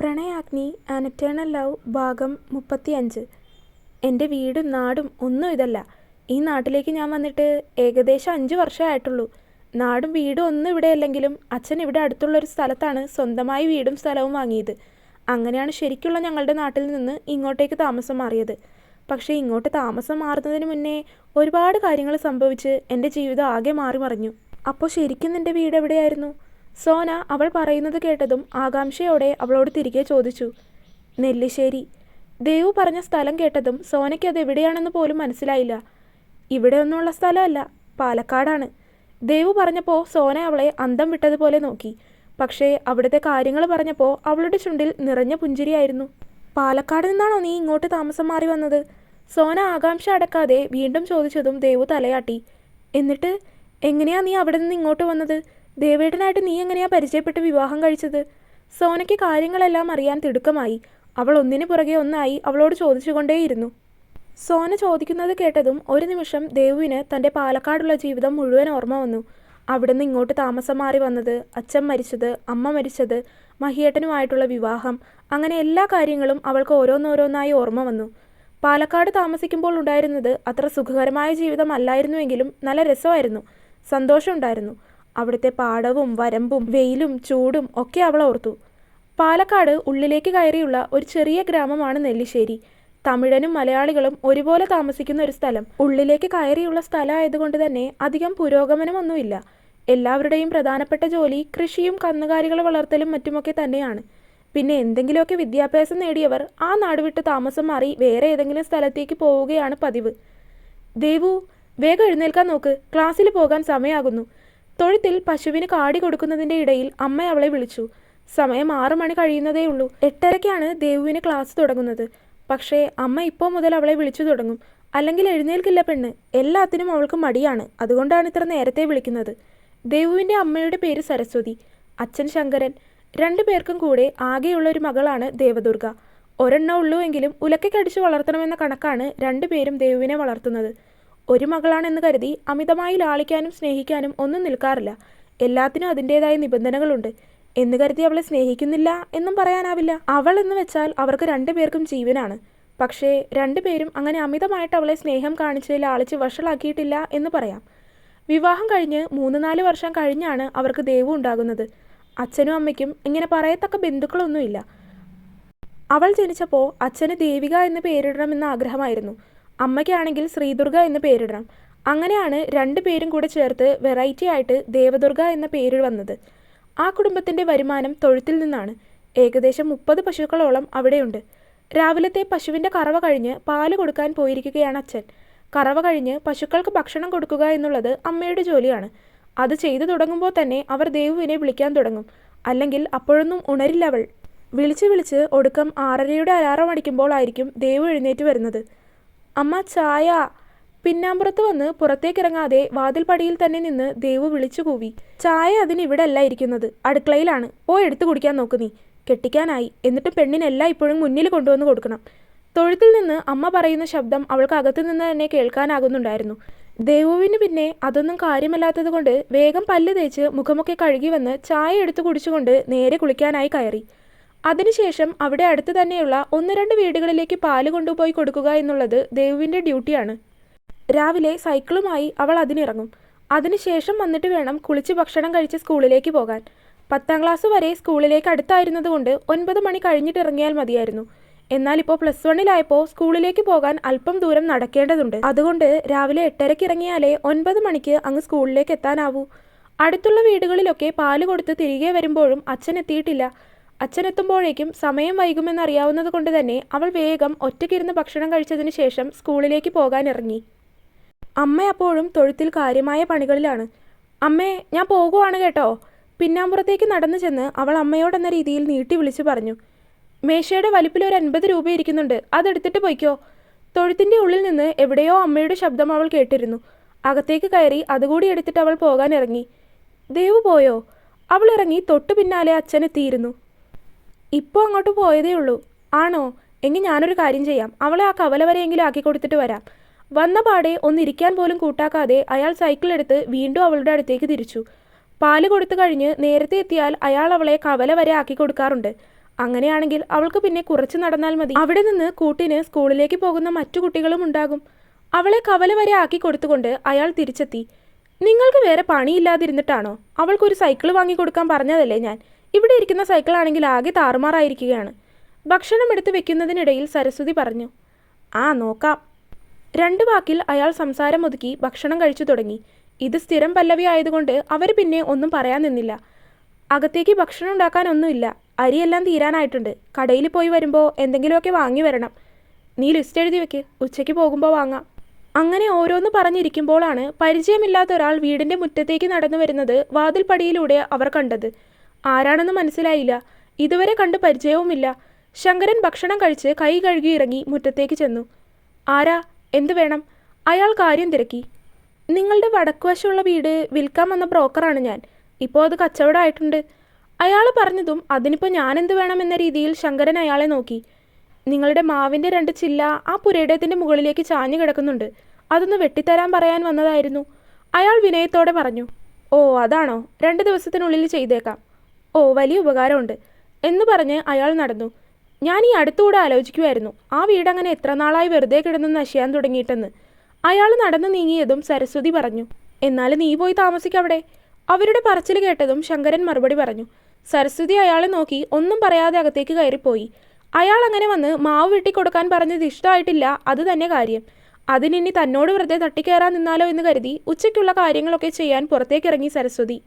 Pranayagni an eternal love ഭാഗം 35. എൻ്റെ വീടും നാടും ഒന്നും ഇതല്ല. ഈ നാട്ടിലേക്ക് ഞാൻ വന്നിട്ട് ഏകദേശം 5 വർഷമായിട്ടുള്ളൂ. നാടും വീടും ഒന്നും ഇവിടെയല്ലെങ്കിലും അച്ഛൻ ഇവിടെ അടുത്തുള്ളൊരു സ്ഥലത്താണ് സ്വന്തമായി വീടും സ്ഥലവും വാങ്ങിയത്. അങ്ങനെയാണ് ശരിക്കുള്ള ഞങ്ങളുടെ നാട്ടിൽ നിന്ന് ഇങ്ങോട്ടേക്ക് താമസം മാറിയത്. പക്ഷേ ഇങ്ങോട്ട് താമസം മാറുന്നതിന് മുന്നേ ഒരുപാട് കാര്യങ്ങൾ സംഭവിച്ച് എൻ്റെ ജീവിതം ആകെ മാറി മറിഞ്ഞു. അപ്പോൾ ശരിക്കും നിൻ്റെ വീട് എവിടെയായിരുന്നു? സോന അവൾ പറയുന്നത് കേട്ടതും ആകാംക്ഷയോടെ അവളോട് തിരികെ ചോദിച്ചു. നെല്ലിശ്ശേരി. ദേവു പറഞ്ഞ സ്ഥലം കേട്ടതും സോനയ്ക്ക് അത് എവിടെയാണെന്ന് പോലും മനസ്സിലായില്ല. ഇവിടെ ഒന്നുമുള്ള സ്ഥലമല്ല, പാലക്കാടാണ്. ദേവു പറഞ്ഞപ്പോൾ സോന അവളെ അന്തം വിട്ടതുപോലെ നോക്കി. പക്ഷേ അവിടുത്തെ കാര്യങ്ങൾ പറഞ്ഞപ്പോൾ അവളുടെ ചുണ്ടിൽ നിറഞ്ഞ പുഞ്ചിരിയായിരുന്നു. പാലക്കാട് നിന്നാണോ നീ ഇങ്ങോട്ട് താമസം മാറി വന്നത്? സോന ആകാംക്ഷ അടക്കാതെ വീണ്ടും ചോദിച്ചതും ദേവു തലയാട്ടി. എന്നിട്ട് എങ്ങനെയാ നീ അവിടെ നിന്ന് ഇങ്ങോട്ട് വന്നത്? ദേവേട്ടനായിട്ട് നീ എങ്ങനെയാ പരിചയപ്പെട്ട് വിവാഹം കഴിച്ചത്? സോനയ്ക്ക് കാര്യങ്ങളെല്ലാം അറിയാൻ തിടുക്കമായി. അവൾ ഒന്നിനു പുറകെ ഒന്നായി അവളോട് ചോദിച്ചുകൊണ്ടേയിരുന്നു. സോന ചോദിക്കുന്നത് കേട്ടതും ഒരു നിമിഷം ദേവുവിന് തൻ്റെ പാലക്കാടുള്ള ജീവിതം മുഴുവൻ ഓർമ്മ വന്നു. അവിടെ നിന്ന് ഇങ്ങോട്ട് താമസം മാറി വന്നത്, അച്ഛൻ മരിച്ചത്, അമ്മ മരിച്ചത്, മഹിയേട്ടനുമായിട്ടുള്ള വിവാഹം, അങ്ങനെ എല്ലാ കാര്യങ്ങളും അവൾക്ക് ഓരോന്നോരോന്നായി ഓർമ്മ വന്നു. പാലക്കാട് താമസിക്കുമ്പോൾ ഉണ്ടായിരുന്നത് അത്ര സുഖകരമായ ജീവിതം അല്ലായിരുന്നുവെങ്കിലും നല്ല രസമായിരുന്നു, സന്തോഷമുണ്ടായിരുന്നു. അവിടുത്തെ പാടവും വരമ്പും വെയിലും ചൂടും ഒക്കെ അവൾ ഓർത്തു. പാലക്കാട് ഉള്ളിലേക്ക് കയറിയുള്ള ഒരു ചെറിയ ഗ്രാമമാണ് നെല്ലിശ്ശേരി. തമിഴനും മലയാളികളും ഒരുപോലെ താമസിക്കുന്ന ഒരു സ്ഥലം. ഉള്ളിലേക്ക് കയറിയുള്ള സ്ഥലമായതുകൊണ്ട് തന്നെ അധികം പുരോഗമനമൊന്നുമില്ല. എല്ലാവരുടെയും പ്രധാനപ്പെട്ട ജോലി കൃഷിയും കന്നുകാലികളെ വളർത്തലും മറ്റുമൊക്കെ തന്നെയാണ്. പിന്നെ എന്തെങ്കിലുമൊക്കെ വിദ്യാഭ്യാസം നേടിയവർ ആ നാട് വിട്ട് താമസം മാറി വേറെ ഏതെങ്കിലും സ്ഥലത്തേക്ക് പോവുകയാണ് പതിവ്. ദേവു, വേഗം എഴുന്നേൽക്കാൻ നോക്ക്, ക്ലാസ്സിൽ പോകാൻ സമയമാകുന്നു. തൊഴുത്തിൽ പശുവിന് കാടി കൊടുക്കുന്നതിൻ്റെ ഇടയിൽ അമ്മ അവളെ വിളിച്ചു. സമയം 6 മണി കഴിയുന്നതേയുള്ളൂ. 8:30-ക്കാണ് ദേവുവിന് ക്ലാസ് തുടങ്ങുന്നത്. പക്ഷേ അമ്മ ഇപ്പോൾ മുതൽ അവളെ വിളിച്ചു തുടങ്ങും. അല്ലെങ്കിൽ എഴുന്നേൽക്കില്ല പെണ്ണ്. എല്ലാത്തിനും അവൾക്ക് മടിയാണ്. അതുകൊണ്ടാണ് ഇത്ര നേരത്തെ വിളിക്കുന്നത്. ദേവുവിൻ്റെ അമ്മയുടെ പേര് സരസ്വതി, അച്ഛൻ ശങ്കരൻ. 2 പേർക്കും കൂടെ ആകെയുള്ള ഒരു മകളാണ് ദേവദുർഗ. ഒരെണ്ണം ഉള്ളൂ എങ്കിലും ഉലക്കടിച്ചു വളർത്തണമെന്ന കണക്കാണ് 2 പേരും ദേവുവിനെ വളർത്തുന്നത്. ഒരു മകളാണെന്ന് കരുതി അമിതമായി ലാളിക്കാനും സ്നേഹിക്കാനും ഒന്നും നിൽക്കാറില്ല. എല്ലാത്തിനും അതിൻ്റേതായ നിബന്ധനകളുണ്ട്. എന്ന് കരുതി അവളെ സ്നേഹിക്കുന്നില്ല എന്നും പറയാനാവില്ല. അവൾ എന്ന് വെച്ചാൽ അവർക്ക് 2 പേർക്കും ജീവനാണ്. പക്ഷേ 2 പേരും അങ്ങനെ അമിതമായിട്ട് അവളെ സ്നേഹം കാണിച്ച് ലാളിച്ച് വഷളാക്കിയിട്ടില്ല എന്ന് പറയാം. വിവാഹം കഴിഞ്ഞ് 3-4 വർഷം കഴിഞ്ഞാണ് അവർക്ക് ദേവു ഉണ്ടാകുന്നത്. അച്ഛനും അമ്മയ്ക്കും ഇങ്ങനെ പറയത്തക്ക ബന്ധുക്കളൊന്നുമില്ല. അവൾ ജനിച്ചപ്പോൾ അച്ഛന് ദേവിക എന്ന് പേരിടണമെന്ന് ആഗ്രഹമായിരുന്നു. അമ്മയ്ക്കാണെങ്കിൽ ശ്രീദുർഗ എന്ന് പേരിടണം. അങ്ങനെയാണ് 2 പേരും കൂടെ ചേർത്ത് വെറൈറ്റി ആയിട്ട് ദേവദുർഗ എന്ന പേര് വന്നത്. ആ കുടുംബത്തിൻ്റെ വരുമാനം തൊഴുത്തിൽ നിന്നാണ്. ഏകദേശം 30 പശുക്കളോളം അവിടെയുണ്ട്. രാവിലത്തെ പശുവിൻ്റെ കറവ കഴിഞ്ഞ് പാല് കൊടുക്കാൻ പോയിരിക്കുകയാണ് അച്ഛൻ. കറവ കഴിഞ്ഞ് പശുക്കൾക്ക് ഭക്ഷണം കൊടുക്കുക എന്നുള്ളത് അമ്മയുടെ ജോലിയാണ്. അത് ചെയ്തു തുടങ്ങുമ്പോൾ തന്നെ അവർ ദേവുവിനെ വിളിക്കാൻ തുടങ്ങും. അല്ലെങ്കിൽ അപ്പോഴൊന്നും ഉണരില്ല അവൾ. വിളിച്ച് വിളിച്ച് ഒടുക്കം 6:30-യുടെ അലാറം അടിക്കുമ്പോൾ ആയിരിക്കും ദേവു എഴുന്നേറ്റ് വരുന്നത്. അമ്മ ചായ. പിന്നാമ്പുറത്ത് വന്ന് പുറത്തേക്കിറങ്ങാതെ വാതിൽപ്പടിയിൽ തന്നെ നിന്ന് ദേവു വിളിച്ചു കൂവി. ചായ അതിനിവിടെ അല്ല ഇരിക്കുന്നത്, അടുക്കളയിലാണ്. പോയി എടുത്തു കുടിക്കാൻ നോക്ക് നീ. കെട്ടിക്കാനായി. എന്നിട്ട് പെണ്ണിനെല്ലാം ഇപ്പോഴും മുന്നിൽ കൊണ്ടുവന്ന് കൊടുക്കണം. തൊഴുത്തിൽ നിന്ന് അമ്മ പറയുന്ന ശബ്ദം അവൾക്ക് അകത്തു നിന്ന് തന്നെ കേൾക്കാനാകുന്നുണ്ടായിരുന്നു. ദേവുവിന് പിന്നെ അതൊന്നും കാര്യമല്ലാത്തത് കൊണ്ട് വേഗം പല്ല് തേച്ച് മുഖമൊക്കെ കഴുകി വന്ന് ചായ എടുത്തു കുടിച്ചുകൊണ്ട് നേരെ കുളിക്കാനായി കയറി. അതിനുശേഷം അവിടെ അടുത്ത് തന്നെയുള്ള 1-2 വീടുകളിലേക്ക് പാല് കൊണ്ടുപോയി കൊടുക്കുക എന്നുള്ളത് ദേവുവിൻ്റെ ഡ്യൂട്ടിയാണ്. രാവിലെ സൈക്കിളുമായി അവൾ അതിനിറങ്ങും. അതിനുശേഷം വന്നിട്ട് വേണം കുളിച്ച് ഭക്ഷണം കഴിച്ച് സ്കൂളിലേക്ക് പോകാൻ. 10ാം ക്ലാസ് വരെ സ്കൂളിലേക്ക് അടുത്തായിരുന്നത് കൊണ്ട് 9 മണി കഴിഞ്ഞിട്ട് ഇറങ്ങിയാൽ മതിയായിരുന്നു. എന്നാൽ ഇപ്പോൾ +1-ലായപ്പോൾ സ്കൂളിലേക്ക് പോകാൻ അല്പം ദൂരം നടക്കേണ്ടതുണ്ട്. അതുകൊണ്ട് രാവിലെ 8:30-ക്ക് ഇറങ്ങിയാലേ 9 മണിക്ക് അങ്ങ് സ്കൂളിലേക്ക് എത്താനാവൂ. അടുത്തുള്ള വീടുകളിലൊക്കെ പാല് കൊടുത്ത് തിരികെ വരുമ്പോഴും അച്ഛൻ എത്തിയിട്ടില്ല. അച്ഛനെത്തുമ്പോഴേക്കും സമയം വൈകുമെന്നറിയാവുന്നത് കൊണ്ട് തന്നെ അവൾ വേഗം ഒറ്റയ്ക്കിരുന്ന് ഭക്ഷണം കഴിച്ചതിന് ശേഷം സ്കൂളിലേക്ക് പോകാൻ ഇറങ്ങി. അമ്മ അപ്പോഴും തൊഴുത്തിൽ കാര്യമായ പണികളിലാണ്. അമ്മേ, ഞാൻ പോകുവാണ് കേട്ടോ. പിന്നാമ്പുറത്തേക്ക് നടന്നു ചെന്ന് അവൾ അമ്മയോടെന്ന രീതിയിൽ നീട്ടി വിളിച്ചു പറഞ്ഞു. മേശയുടെ വലിപ്പിൽ ഒരു 50 രൂപ ഇരിക്കുന്നുണ്ട്, അതെടുത്തിട്ട് പോയിക്കോ. തൊഴുത്തിൻ്റെ ഉള്ളിൽ നിന്ന് എവിടെയോ അമ്മയുടെ ശബ്ദം അവൾ കേട്ടിരുന്നു. അകത്തേക്ക് കയറി അതുകൂടി എടുത്തിട്ട് അവൾ പോകാൻ ഇറങ്ങി. ദേവു പോയോ? അവൾ ഇറങ്ങി തൊട്ടു പിന്നാലെ അച്ഛനെത്തിയിരുന്നു. ഇപ്പോൾ അങ്ങോട്ട് പോയതേ ഉള്ളൂ. ആണോ? എങ്കിൽ ഞാനൊരു കാര്യം ചെയ്യാം. അവളെ ആ കവല വരെയെങ്കിലും ആക്കി കൊടുത്തിട്ട് വരാം. വന്ന പാടെ ഒന്നിരിക്കാൻ പോലും കൂട്ടാക്കാതെ അയാൾ സൈക്കിൾ എടുത്ത് വീണ്ടും അവളുടെ അടുത്തേക്ക് തിരിച്ചു. പാല് കൊടുത്തു കഴിഞ്ഞ് നേരത്തെ എത്തിയാൽ അയാൾ അവളെ കവല വരെ ആക്കി കൊടുക്കാറുണ്ട്. അങ്ങനെയാണെങ്കിൽ അവൾക്ക് പിന്നെ കുറച്ച് നടന്നാൽ മതി. അവിടെ നിന്ന് കൂട്ടിന് സ്കൂളിലേക്ക് പോകുന്ന മറ്റു കുട്ടികളും ഉണ്ടാകും. അവളെ കവല വരെ ആക്കി കൊടുത്തുകൊണ്ട് അയാൾ തിരിച്ചെത്തി. നിങ്ങൾക്ക് വേറെ പണിയില്ലാതിരുന്നിട്ടാണോ? അവൾക്കൊരു സൈക്കിൾ വാങ്ങിക്കൊടുക്കാൻ പറഞ്ഞതല്ലേ ഞാൻ. ഇവിടെ ഇരിക്കുന്ന സൈക്കിളാണെങ്കിൽ ആകെ താറുമാറായിരിക്കുകയാണ്. ഭക്ഷണം എടുത്ത് വെക്കുന്നതിനിടയിൽ സരസ്വതി പറഞ്ഞു. ആ നോക്കാം. 2 വാക്കിൽ അയാൾ സംസാരം ഒതുക്കി ഭക്ഷണം കഴിച്ചു തുടങ്ങി. ഇത് സ്ഥിരം പല്ലവി ആയതുകൊണ്ട് അവർ പിന്നെ ഒന്നും പറയാൻ നിന്നില്ല. അകത്തേക്ക് ഭക്ഷണം ഉണ്ടാക്കാനൊന്നുമില്ല. അരിയെല്ലാം തീരാനായിട്ടുണ്ട്. കടയിൽ പോയി വരുമ്പോൾ എന്തെങ്കിലുമൊക്കെ വാങ്ങി വരണം. നീ ലിസ്റ്റ് എഴുതി വെക്ക്, ഉച്ചയ്ക്ക് പോകുമ്പോൾ വാങ്ങാം. അങ്ങനെ ഓരോന്ന് പറഞ്ഞിരിക്കുമ്പോഴാണ് പരിചയമില്ലാത്ത ഒരാൾ വീടിൻ്റെ മുറ്റത്തേക്ക് നടന്നു വരുന്നത് വാതിൽപ്പടിയിലൂടെ അവർ കണ്ടത്. ആരാണെന്ന് മനസ്സിലായില്ല. ഇതുവരെ കണ്ട് പരിചയവുമില്ല. ശങ്കരൻ ഭക്ഷണം കഴിച്ച് കൈ കഴുകി ഇറങ്ങി മുറ്റത്തേക്ക് ചെന്നു. ആരാ? എന്തു വേണം? അയാൾ കാര്യം തിരക്കി. നിങ്ങളുടെ വടക്കുവശമുള്ള വീട് വിൽക്കാൻ വന്ന ബ്രോക്കറാണ് ഞാൻ. ഇപ്പോൾ അത് കച്ചവടമായിട്ടുണ്ട്. അയാൾ പറഞ്ഞതും അതിനിപ്പോൾ ഞാനെന്ത് വേണമെന്ന രീതിയിൽ ശങ്കരൻ അയാളെ നോക്കി. നിങ്ങളുടെ മാവിൻ്റെ 2 ചില്ല ആ പുരയിടത്തിൻ്റെ മുകളിലേക്ക് ചാഞ്ഞു കിടക്കുന്നുണ്ട്. അതൊന്ന് വെട്ടിത്തരാൻ പറയാൻ വന്നതായിരുന്നു. അയാൾ വിനയത്തോടെ പറഞ്ഞു. ഓ അതാണോ? 2 ദിവസത്തിനുള്ളിൽ ചെയ്തേക്കാം. ഓ വലിയ ഉപകാരമുണ്ട് എന്ന് പറഞ്ഞ് അയാൾ നടന്നു. ഞാൻ ഈ അടുത്തുകൂടെ ആലോചിക്കുമായിരുന്നു ആ വീടങ്ങനെ എത്ര നാളായി വെറുതെ കിടന്ന് നശിയാൻ തുടങ്ങിയിട്ടെന്ന്. അയാൾ നടന്നു നീങ്ങിയതും സരസ്വതി പറഞ്ഞു. എന്നാൽ നീ പോയി താമസിക്കവിടെ. അവരുടെ പറച്ചിൽ കേട്ടതും ശങ്കരൻ മറുപടി പറഞ്ഞു. സരസ്വതി അയാളെ നോക്കി ഒന്നും പറയാതെ അകത്തേക്ക് കയറിപ്പോയി. അയാൾ അങ്ങനെ വന്ന് മാവ് വെട്ടിക്കൊടുക്കാൻ പറഞ്ഞത് ഇഷ്ടമായിട്ടില്ല, അത് തന്നെ കാര്യം. അതിനിനി തന്നോട് വെറുതെ തട്ടിക്കയറാൻ നിന്നാലോ എന്ന് കരുതി ഉച്ചയ്ക്കുള്ള കാര്യങ്ങളൊക്കെ ചെയ്യാൻ പുറത്തേക്കിറങ്ങി സരസ്വതി.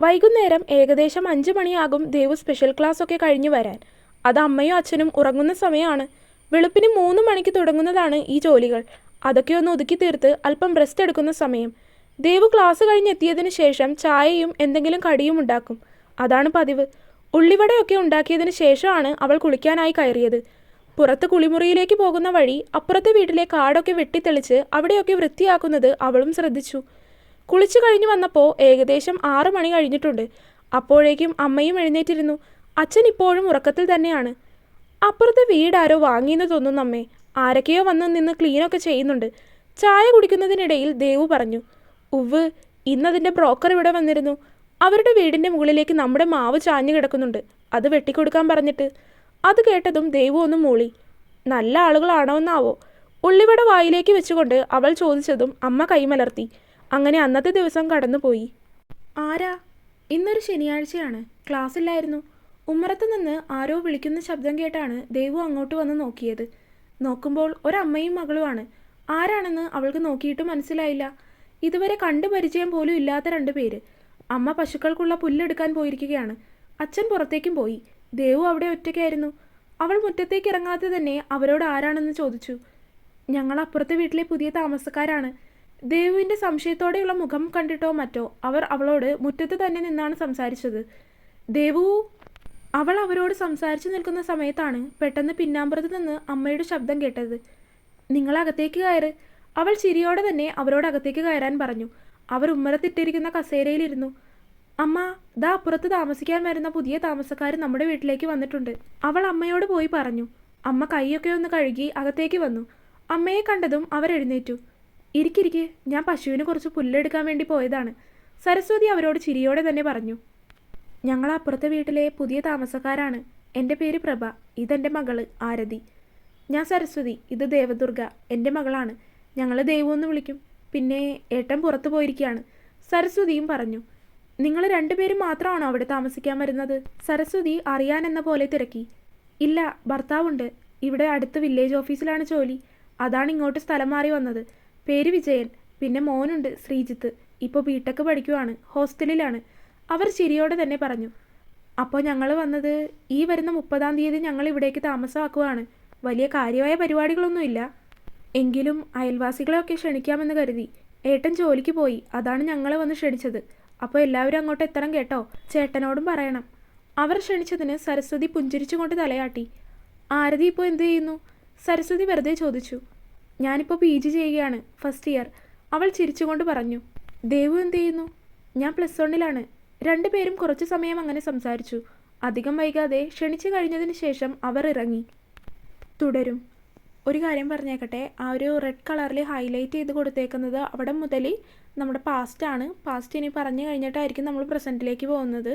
വൈകുന്നേരം ഏകദേശം 5 മണിയാകും ദേവു സ്പെഷ്യൽ ക്ലാസ് ഒക്കെ കഴിഞ്ഞു വരാൻ. അത് അമ്മയും അച്ഛനും ഉറങ്ങുന്ന സമയമാണ്. വെളുപ്പിന് 3 മണിക്ക് തുടങ്ങുന്നതാണ് ഈ ജോലികൾ. അതൊക്കെ ഒന്ന് ഒതുക്കി തീർത്ത് അല്പം റെസ്റ്റ് എടുക്കുന്ന സമയം. ദേവു ക്ലാസ് കഴിഞ്ഞെത്തിയതിന് ശേഷം ചായയും എന്തെങ്കിലും കടിയും ഉണ്ടാക്കും. അതാണ് പതിവ്. ഉള്ളിവടയൊക്കെ ഉണ്ടാക്കിയതിന് ശേഷമാണ് അവൾ കുളിക്കാനായി കയറിയത്. പുറത്ത് കുളിമുറിയിലേക്ക് പോകുന്ന വഴി അപ്പുറത്തെ വീട്ടിലെ കാടൊക്കെ വെട്ടിത്തെളിച്ച് അവിടെയൊക്കെ വൃത്തിയാക്കുന്നത് അവളും ശ്രദ്ധിച്ചു. കുളിച്ചു കഴിഞ്ഞു വന്നപ്പോൾ ഏകദേശം 6 മണി കഴിഞ്ഞിട്ടുണ്ട്. അപ്പോഴേക്കും അമ്മയും എഴുന്നേറ്റിരുന്നു. അച്ഛൻ ഇപ്പോഴും ഉറക്കത്തിൽ തന്നെയാണ്. അപ്പുറത്തെ വീടാരോ വാങ്ങിയെന്ന് തോന്നുന്നു അമ്മേ. ആരൊക്കെയോ വന്ന് നിന്ന് ക്ലീനൊക്കെ ചെയ്യുന്നുണ്ട്. ചായ കുടിക്കുന്നതിനിടയിൽ ദേവു പറഞ്ഞു. ഉവ്, ഇന്നതിൻ്റെ ബ്രോക്കർ ഇവിടെ വന്നിരുന്നു. അവരുടെ വീടിൻ്റെ മുകളിലേക്ക് നമ്മുടെ മാവ് ചാഞ്ഞു കിടക്കുന്നുണ്ട്. അത് വെട്ടിക്കൊടുക്കാൻ പറഞ്ഞിട്ട്. അത് കേട്ടതും ദേവു ഒന്ന് മൂളി. നല്ല ആളുകളാണോ എന്നാവോ? ഉള്ളിവട വായിലേക്ക് വെച്ചുകൊണ്ട് അവൾ ചോദിച്ചതും അമ്മ കൈമലർത്തി. അങ്ങനെ അന്നത്തെ ദിവസം കടന്നുപോയി. ആരാ? ഇന്നൊരു ശനിയാഴ്ചയാണ്. ക്ലാസ്സില്ലായിരുന്നു. ഉമ്മറത്ത് നിന്ന് ആരോ വിളിക്കുന്ന ശബ്ദം കേട്ടാണ് ദേവു അങ്ങോട്ട് വന്ന് നോക്കിയത്. നോക്കുമ്പോൾ ഒരമ്മയും മകളുമാണ്. ആരാണെന്ന് അവൾക്ക് നോക്കിയിട്ട് മനസ്സിലായില്ല. ഇതുവരെ കണ്ടു പരിചയം പോലും ഇല്ലാത്ത 2 പേര്. അമ്മ പശുക്കൾക്കുള്ള പുല്ലെടുക്കാൻ പോയിരിക്കുകയാണ്. അച്ഛൻ പുറത്തേക്കും പോയി. ദേവു അവിടെ ഒറ്റയ്ക്കായിരുന്നു. അവൾ മുറ്റത്തേക്ക് ഇറങ്ങാതെ തന്നെ അവരോട് ആരാണെന്ന് ചോദിച്ചു. ഞങ്ങൾ അപ്പുറത്തെ വീട്ടിലെ പുതിയ താമസക്കാരാണ്. ദേവുവിൻ്റെ സംശയത്തോടെയുള്ള മുഖം കണ്ടിട്ടോ മറ്റോ അവർ അവളോട് മുറ്റത്ത് തന്നെ നിന്നാണ് സംസാരിച്ചത്. ദേവു! അവൾ അവരോട് സംസാരിച്ചു നിൽക്കുന്ന സമയത്താണ് പെട്ടെന്ന് പിന്നാമ്പുറത്ത് നിന്ന് അമ്മയുടെ ശബ്ദം കേട്ടത്. നിങ്ങളകത്തേക്ക് കയറ്. അവൾ ചിരിയോടെ തന്നെ അവരോട് അകത്തേക്ക് കയറാൻ പറഞ്ഞു. അവർ ഉമ്മറത്തിട്ടിരിക്കുന്ന കസേരയിലിരുന്നു. അമ്മ, ദാ അപ്പുറത്ത് താമസിക്കാൻ വരുന്ന പുതിയ താമസക്കാർ നമ്മുടെ വീട്ടിലേക്ക് വന്നിട്ടുണ്ട്. അവൾ അമ്മയോട് പോയി പറഞ്ഞു. അമ്മ കൈയൊക്കെ ഒന്ന് കഴുകി അകത്തേക്ക് വന്നു. അമ്മയെ കണ്ടതും അവരെഴുന്നേറ്റു. ഇരിക്കിരിക്കെ, ഞാൻ പശുവിന് കുറച്ച് പുല്ലെടുക്കാൻ വേണ്ടി പോയതാണ്. സരസ്വതി അവരോട് ചിരിയോടെ തന്നെ പറഞ്ഞു. ഞങ്ങൾ അപ്പുറത്തെ വീട്ടിലെ പുതിയ താമസക്കാരാണ്. എൻ്റെ പേര് പ്രഭ. ഇതെൻ്റെ മകള് ആരതി. ഞാൻ സരസ്വതി. ഇത് ദേവദുർഗ, എൻ്റെ മകളാണ്. ഞങ്ങൾ ദേവു എന്ന് വിളിക്കും. പിന്നെ ഏട്ടൻ പുറത്തു പോയിരിക്കുകയാണ്. സരസ്വതിയും പറഞ്ഞു. നിങ്ങൾ 2 പേരും മാത്രമാണോ അവിടെ താമസിക്കാൻ വരുന്നത്? സരസ്വതി അറിയാനെന്ന പോലെ തിരക്കി. ഇല്ല, ഭർത്താവുണ്ട്. ഇവിടെ അടുത്ത് വില്ലേജ് ഓഫീസിലാണ് ജോലി. അതാണ് ഇങ്ങോട്ട് സ്ഥലം മാറി വന്നത്. പേര് വിജയൻ. പിന്നെ മോനുണ്ട് ശ്രീജിത്ത്. ഇപ്പോൾ ബിടെക് പഠിക്കുവാണ്. ഹോസ്റ്റലിലാണ്. അവർ ചിരിയോടെ തന്നെ പറഞ്ഞു. അപ്പോൾ ഞങ്ങൾ വന്നത് ഈ വരുന്ന 30-ാം തീയതി ഞങ്ങൾ ഇവിടേക്ക് താമസമാക്കുവാണ്. വലിയ കാര്യമായ പരിപാടികളൊന്നുമില്ല. എങ്കിലും അയൽവാസികളെയൊക്കെ ക്ഷണിക്കാമെന്ന് കരുതി. ഏട്ടൻ ജോലിക്ക് പോയി. അതാണ് ഞങ്ങളെ വന്ന് ക്ഷണിച്ചത്. അപ്പോൾ എല്ലാവരും അങ്ങോട്ട് എത്തണം കേട്ടോ. ചേട്ടനോടും പറയണം. അവർ ക്ഷണിച്ചതിന് സരസ്വതി പുഞ്ചിരിച്ചുകൊണ്ട് തലയാട്ടി. ആരതി ഇപ്പോൾ എന്ത് ചെയ്യുന്നു? സരസ്വതി വെറുതെ ചോദിച്ചു. ഞാനിപ്പോൾ PG ചെയ്യുകയാണ്, ഫസ്റ്റ് ഇയർ. അവൾ ചിരിച്ചുകൊണ്ട് പറഞ്ഞു. ദേവു എന്ത് ചെയ്യുന്നു? ഞാൻ +1-ലാണ്. 2 പേരും കുറച്ചു സമയം അങ്ങനെ സംസാരിച്ചു. അധികം വൈകാതെ ക്ഷണിച്ചു കഴിഞ്ഞതിന് ശേഷം അവർ ഇറങ്ങി. തുടരും. ഒരു കാര്യം പറഞ്ഞേക്കട്ടെ, ആ ഒരു റെഡ് കളറിൽ ഹൈലൈറ്റ് ചെയ്ത് കൊടുത്തേക്കുന്നത് അവിടെ മുതൽ നമ്മുടെ പാസ്റ്റാണ്. പാസ്റ്റ് ഇനി പറഞ്ഞു കഴിഞ്ഞിട്ടായിരിക്കും നമ്മൾ പ്രസൻറ്റിലേക്ക് പോകുന്നത്.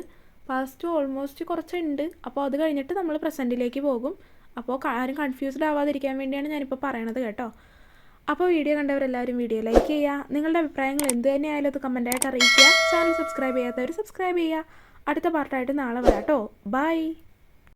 പാസ്റ്റ് ഓൾമോസ്റ്റ് കുറച്ചുണ്ട്. അപ്പോൾ അത് കഴിഞ്ഞിട്ട് നമ്മൾ പ്രസൻറ്റിലേക്ക് പോകും. അപ്പോൾ ആരും കൺഫ്യൂസ്ഡ് ആവാതിരിക്കാൻ വേണ്ടിയാണ് ഞാനിപ്പോൾ പറയണത് കേട്ടോ. അപ്പോൾ വീഡിയോ കണ്ടവരെല്ലാവരും വീഡിയോ ലൈക്ക് ചെയ്യുക. നിങ്ങളുടെ അഭിപ്രായങ്ങൾ എന്ത് തന്നെയായാലും അത് കമൻറ്റായിട്ട് അറിയിക്കുക. ചാനൽ സബ്സ്ക്രൈബ് ചെയ്യാത്തവർ സബ്സ്ക്രൈബ് ചെയ്യുക. അടുത്ത പാർട്ടായിട്ട് നാളെ വരാം കേട്ടോ. ബൈ.